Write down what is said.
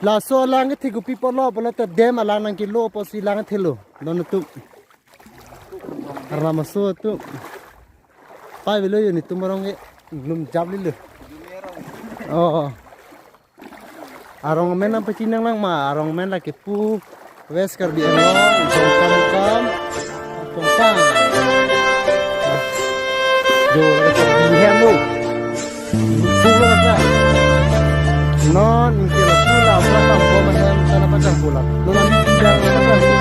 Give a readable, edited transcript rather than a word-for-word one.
la so lang ke thigu pipo lo pala te dem ala nang ki lo po si lang thelo non tu arna maso tu pai velo yo ni tumarong e glum jabli le oh arong men apa cinang lang ma arong men la ke pu wes kar bi ro kam tongkang do di hemu pula sa non ni ke la pula apa tam bo man kana pa pula lo lang bidang apa